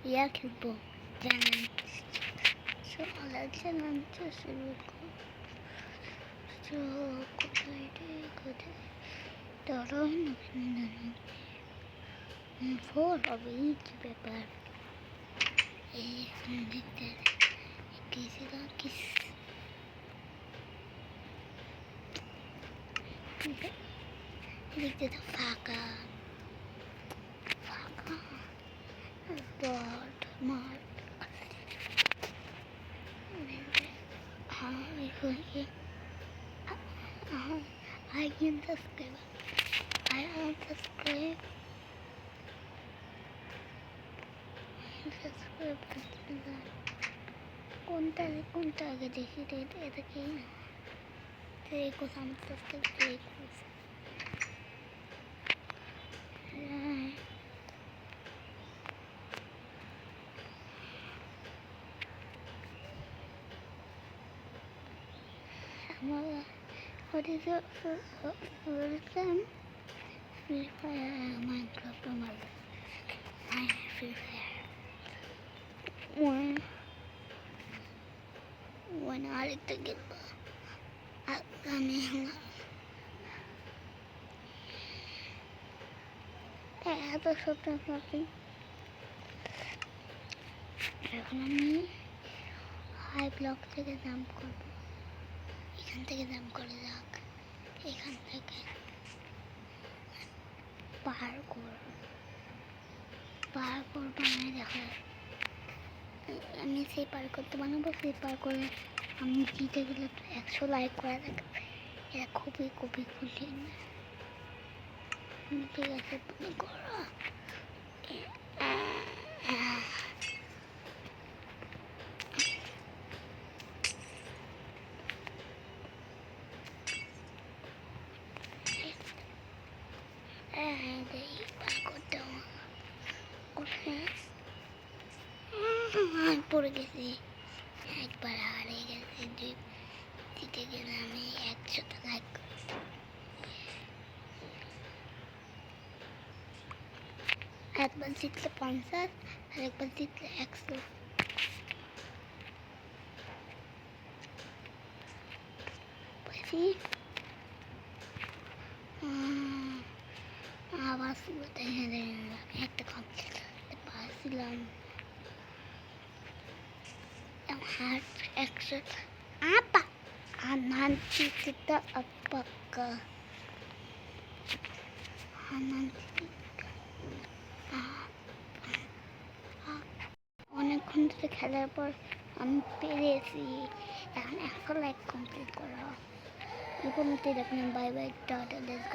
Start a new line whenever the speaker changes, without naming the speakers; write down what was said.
ইয়া খেলবো চ্যালেঞ্জ। চলা চ্যালেঞ্জ শুরু কোথায় রে কোথায় দাঁড়াও না ফোর হবে ইচ ব্যাপার এই দেখতে কিসেরা কিস দেখতে তো ফাঁকা ফাঁকা ডট মার I can subscribe. I unsubscribe. Subscribe. কোনটা আগে দেখি এটা কি দেখো সাবস্ক্রাইব দেখো what is your first game? Free Fire, Minecraft, Free Fire. One আরেকটা গেম আমি এত স্বপ্ন পাখি এখন আমি হাই ব্লক থেকে জাম্প করবো এখান থেকে জাম্প করে যাক এখান থেকে পার করবো আমি দেখো আমি সেই পার করতে বানাবো সেই পার করে আমি জিতে গেলে 100 লাইক করা থাকবে এটা খুবই কঠিন ঠিক আছে তুমি করো পড়ে গেছি একবার হারিয়ে গেছি জিতে গেলে আমি 100 লাইক একবার জিতলে 50 আর একবার জিতলে 100 আবার শুরুতে হেরে গেলাম একটা কমপ্লিট পারছিলাম হার্ট 100 আপা আনন্দিত আপকা অনেকক্ষণ ধরে খেলার পর আমি পেরেছি এখন 100 লাইক কমপ্লিট করা এই পর্যন্তই দেখুন বাই বাই টাটা।